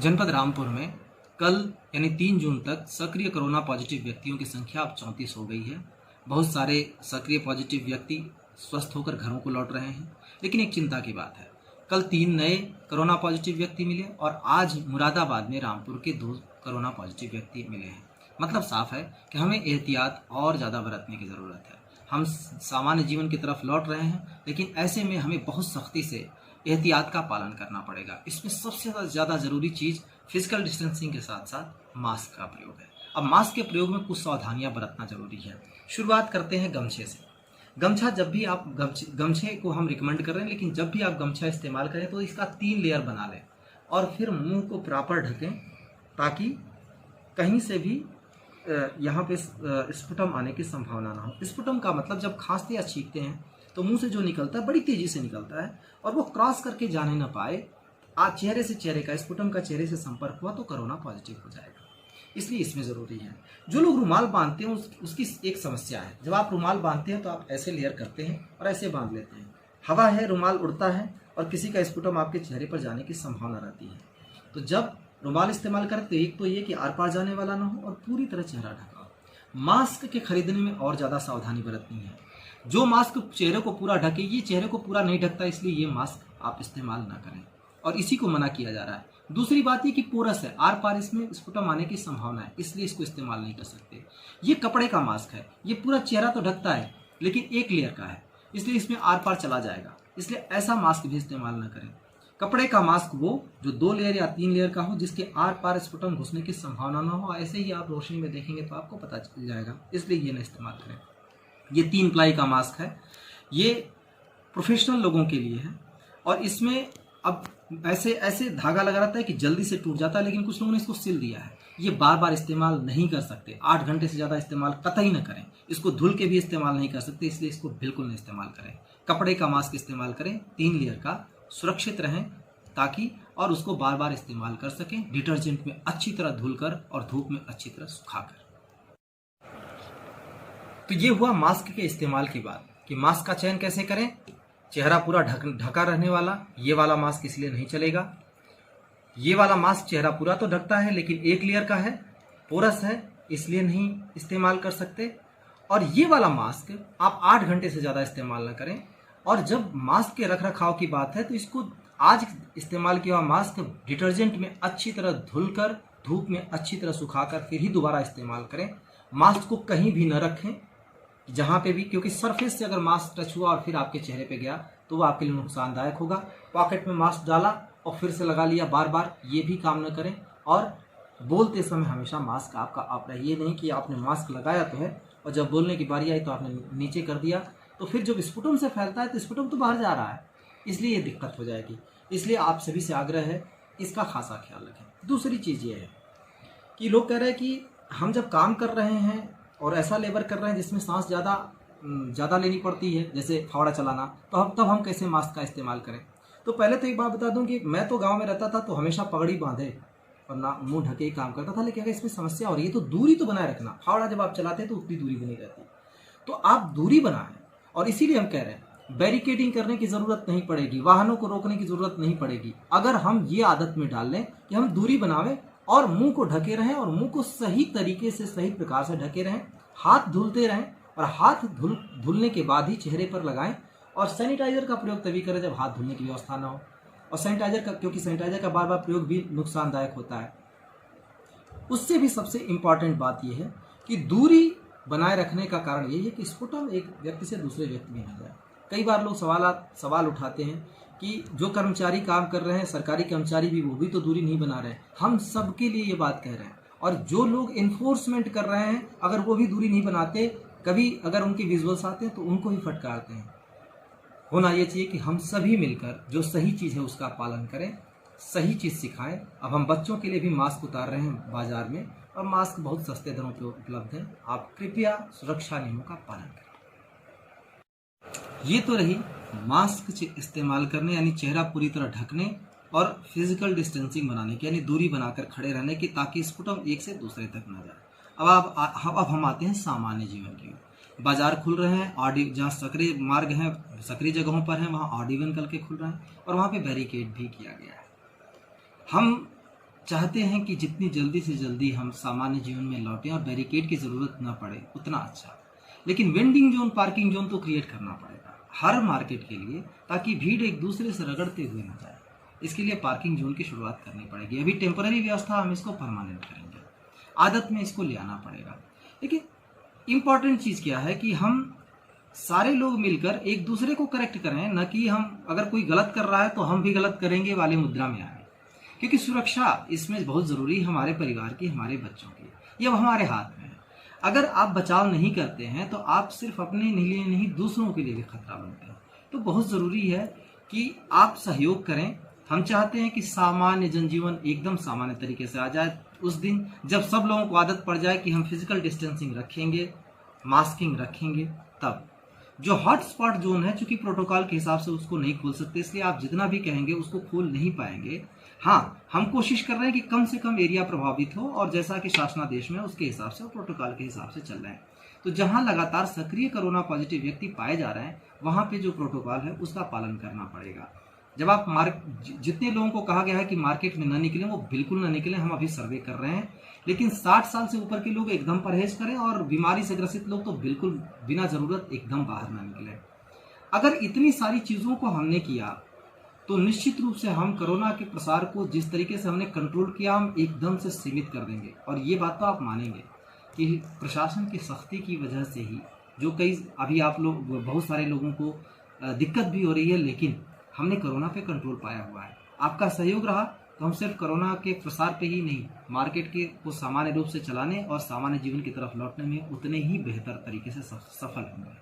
जनपद रामपुर में कल यानी 3 जून तक सक्रिय कोरोना पॉजिटिव व्यक्तियों की संख्या अब 34 हो गई है। बहुत सारे सक्रिय पॉजिटिव व्यक्ति स्वस्थ होकर घरों को लौट रहे हैं, लेकिन एक चिंता की बात है, कल 3 नए कोरोना पॉजिटिव व्यक्ति मिले और आज मुरादाबाद में रामपुर के 2 कोरोना पॉजिटिव व्यक्ति मिले हैं। मतलब साफ है कि हमें एहतियात और ज़्यादा बरतने की ज़रूरत है। हम सामान्य जीवन की तरफ लौट रहे हैं, लेकिन ऐसे में हमें बहुत सख्ती से एहतियात का पालन करना पड़ेगा। इसमें सबसे ज़्यादा ज़रूरी चीज़ फिजिकल डिस्टेंसिंग के साथ साथ मास्क का प्रयोग है। अब मास्क के प्रयोग में कुछ सावधानियां बरतना जरूरी है। शुरुआत करते हैं गमछे से। गमछा जब भी आप गमछे को हम रिकमेंड कर रहे हैं, लेकिन जब भी आप गमछा इस्तेमाल करें तो इसका 3 लेयर बना लें और फिर मुंह को प्रॉपर ढकें, ताकि कहीं से भी यहाँ पे स्पुटम आने की संभावना ना हो। स्पुटम का मतलब जब खांसते या छींकते हैं तो मुंह से जो निकलता है बड़ी तेजी से निकलता है और वो क्रॉस करके जाने ना पाए। आज चेहरे से चेहरे का, स्पुटम का चेहरे से संपर्क हुआ तो कोरोना पॉजिटिव हो जाएगा, इसलिए इसमें ज़रूरी है। जो लोग रुमाल बांधते हैं उसकी एक समस्या है। जब आप रुमाल बांधते हैं तो आप ऐसे लेयर करते हैं और ऐसे बांध लेते हैं, हवा है, रुमाल उड़ता है और किसी का स्पुटम आपके चेहरे पर जाने की संभावना रहती है। तो जब रुमाल इस्तेमाल करें तो एक तो ये कि आर पार जाने वाला ना हो और पूरी तरह चेहरा ढका हो। मास्क के खरीदने में और ज़्यादा सावधानी बरतनी है। जो मास्क चेहरे को पूरा ढके, ये चेहरे को पूरा नहीं ढकता, इसलिए ये मास्क आप इस्तेमाल ना करें और इसी को मना किया जा रहा है। दूसरी बात ये कि पोरस है, आर पार इसमें स्पुटम आने की संभावना है, इसलिए इसको इस्तेमाल नहीं कर सकते। ये कपड़े का मास्क है, ये पूरा चेहरा तो ढकता है लेकिन एक लेयर का है, इसलिए इसमें आर पार चला जाएगा, इसलिए ऐसा मास्क भी इस्तेमाल ना करें। कपड़े का मास्क वो जो 2 लेयर या 3 लेयर का हो, जिसके आर पार स्पुटम घुसने की संभावना ना हो। ऐसे ही आप रोशनी में देखेंगे तो आपको पता चल जाएगा, इसलिए ये ना इस्तेमाल करें। ये 3 प्लाई का मास्क है, ये प्रोफेशनल लोगों के लिए है और इसमें अब ऐसे धागा लगा रहता है कि जल्दी से टूट जाता है, लेकिन कुछ लोगों ने इसको सिल दिया है। ये बार बार इस्तेमाल नहीं कर सकते, 8 घंटे से ज़्यादा इस्तेमाल कतई न करें। इसको धुल के भी इस्तेमाल नहीं कर सकते, इसलिए इसको बिल्कुल नहीं इस्तेमाल करें। कपड़े का मास्क इस्तेमाल करें, 3 लेयर का, सुरक्षित रहें ताकि, और उसको बार बार इस्तेमाल कर सकें, डिटर्जेंट में अच्छी तरह धुलकर और धूप में अच्छी तरह सुखाकर। तो ये हुआ मास्क के इस्तेमाल की बात कि मास्क का चयन कैसे करें। चेहरा पूरा ढका रहने वाला ये वाला मास्क इसलिए नहीं चलेगा। ये वाला मास्क चेहरा पूरा तो ढकता है लेकिन एक लेयर का है, पोरस है, इसलिए नहीं इस्तेमाल कर सकते। और ये वाला मास्क आप 8 घंटे से ज़्यादा इस्तेमाल ना करें। और जब मास्क के रख रखाव की बात है तो इसको आज इस्तेमाल किया हुआ मास्क डिटर्जेंट में अच्छी तरह धुलकर, धूप में अच्छी तरह सुखाकर फिर ही दोबारा इस्तेमाल करें। मास्क को कहीं भी न रखें जहाँ पे भी, क्योंकि सरफेस से अगर मास्क टच हुआ और फिर आपके चेहरे पे गया तो वो आपके लिए नुकसानदायक होगा। पॉकेट में मास्क डाला और फिर से लगा लिया बार बार, ये भी काम न करें। और बोलते समय हमेशा मास्क आपका आप रहे, ये नहीं कि आपने मास्क लगाया तो है और जब बोलने की बारी आई तो आपने नीचे कर दिया, तो फिर जब स्पुटम से फैलता है तो स्पुटम तो बाहर जा रहा है, इसलिए ये दिक्कत हो जाएगी। इसलिए आप सभी से आग्रह है, इसका खासा ख्याल रखें। दूसरी चीज़ ये है कि लोग कह रहे हैं कि हम जब काम कर रहे हैं और ऐसा लेबर कर रहे हैं जिसमें सांस ज़्यादा लेनी पड़ती है, जैसे फावड़ा चलाना, तो तब हम कैसे मास्क का इस्तेमाल करें। तो पहले तो एक बात बता दूं कि मैं तो गांव में रहता था तो हमेशा पगड़ी बांधे और ना मुंह ढके ही काम करता था, लेकिन अगर इसमें समस्या हो रही है तो दूरी तो बनाए रखना। फावड़ा जब आप चलाते हैं तो उतनी दूरी भी नहीं रहती, तो आप दूरी बनाएं। और इसीलिए हम कह रहे हैं बैरिकेडिंग करने की ज़रूरत नहीं पड़ेगी, वाहनों को रोकने की ज़रूरत नहीं पड़ेगी, अगर हम ये आदत में डाल लें कि हम दूरी बनावें और मुंह को ढके रहें और मुंह को सही तरीके से, सही प्रकार से ढके रहें, हाथ धुलते रहें और हाथ धुलने के बाद ही चेहरे पर लगाएं। और सैनिटाइजर का प्रयोग तभी करें जब हाथ धुलने की व्यवस्था ना हो। और सैनिटाइजर का, क्योंकि सैनिटाइजर का बार बार प्रयोग भी नुकसानदायक होता है। उससे भी सबसे इम्पॉर्टेंट बात यह है कि दूरी बनाए रखने का कारण यही है कि स्पुटम एक व्यक्ति से दूसरे व्यक्ति में ना जाए। कई बार लोग सवाल उठाते हैं कि जो कर्मचारी काम कर रहे हैं, सरकारी कर्मचारी भी, वो भी तो दूरी नहीं बना रहे हैं। हम सबके लिए ये बात कह रहे हैं। और जो लोग इन्फोर्समेंट कर रहे हैं, अगर वो भी दूरी नहीं बनाते, कभी अगर उनके विजुअल्स आते हैं तो उनको ही फटकारते हैं। होना ये चाहिए कि हम सभी मिलकर जो सही चीज़ है उसका पालन करें, सही चीज़ सिखाएं। अब हम बच्चों के लिए भी मास्क उतार रहे हैं बाजार में, और मास्क बहुत सस्ते दरों पर उपलब्ध है। आप कृपया सुरक्षा नियमों का पालन करें। ये तो रही मास्क इस्तेमाल करने यानी चेहरा पूरी तरह ढकने और फिजिकल डिस्टेंसिंग बनाने की, यानी दूरी बनाकर खड़े रहने की, ताकि स्पुटम एक से दूसरे तक न जाए। अब हम आते हैं सामान्य जीवन की। बाजार खुल रहे हैं, जहाँ सक्रिय मार्ग हैं, सक्रिय जगहों पर हैं, वहाँ ऑड इवन करके खुल रहे हैं और वहाँ पे बैरिकेड भी किया गया है। हम चाहते हैं कि जितनी जल्दी से जल्दी हम सामान्य जीवन में लौटें और बैरिकेड की ज़रूरत न पड़े उतना अच्छा। लेकिन वेंडिंग जोन, पार्किंग जोन तो क्रिएट करना पड़ेगा हर मार्केट के लिए, ताकि भीड़ एक दूसरे से रगड़ते हुए न जाए। इसके लिए पार्किंग जोन की शुरुआत करनी पड़ेगी। अभी टेम्पररी व्यवस्था, हम इसको परमानेंट करेंगे, आदत में इसको ले आना पड़ेगा। लेकिन इम्पॉर्टेंट चीज़ क्या है कि हम सारे लोग मिलकर एक दूसरे को करेक्ट करें, न कि हम अगर कोई गलत कर रहा है तो हम भी गलत करेंगे वाले मुद्रा में आए। क्योंकि सुरक्षा इसमें बहुत ज़रूरी है, हमारे परिवार की, हमारे बच्चों की। ये अब हमारे हाथ में है। अगर आप बचाव नहीं करते हैं तो आप सिर्फ अपने लिए नहीं दूसरों के लिए भी खतरा बनते हैं। तो बहुत ज़रूरी है कि आप सहयोग करें। हम चाहते हैं कि सामान्य जनजीवन एकदम सामान्य तरीके से आ जाए उस दिन जब सब लोगों को आदत पड़ जाए कि हम फिजिकल डिस्टेंसिंग रखेंगे, मास्किंग रखेंगे। तब जो हॉटस्पॉट जोन है, चूंकि प्रोटोकॉल के हिसाब से उसको नहीं खोल सकते, इसलिए आप जितना भी कहेंगे उसको खोल नहीं पाएंगे। हाँ, हम कोशिश कर रहे हैं कि कम से कम एरिया प्रभावित हो, और जैसा कि शासनादेश में उसके हिसाब से, प्रोटोकॉल के हिसाब से चल रहे हैं। तो जहां लगातार सक्रिय कोरोना पॉजिटिव व्यक्ति पाए जा रहे हैं, वहां पे जो प्रोटोकॉल है उसका पालन करना पड़ेगा। जब आप जितने लोगों को कहा गया है कि मार्केट में न निकलें, वो बिल्कुल न निकलें। हम अभी सर्वे कर रहे हैं, लेकिन 60 साल से ऊपर के लोग एकदम परहेज करें, और बीमारी से ग्रसित लोग तो बिल्कुल बिना जरूरत एकदम बाहर न निकलें। अगर इतनी सारी चीज़ों को हमने किया तो निश्चित रूप से हम कोरोना के प्रसार को जिस तरीके से हमने कंट्रोल किया, हम एकदम से सीमित कर देंगे। और ये बात तो आप मानेंगे कि प्रशासन की सख्ती की वजह से ही जो कई अभी आप लोग, बहुत सारे लोगों को दिक्कत भी हो रही है, लेकिन हमने कोरोना पे कंट्रोल पाया हुआ है। आपका सहयोग रहा तो हम सिर्फ कोरोना के प्रसार पे ही नहीं, मार्केट के को सामान्य रूप से चलाने और सामान्य जीवन की तरफ लौटने में उतने ही बेहतर तरीके से सफल होंगे।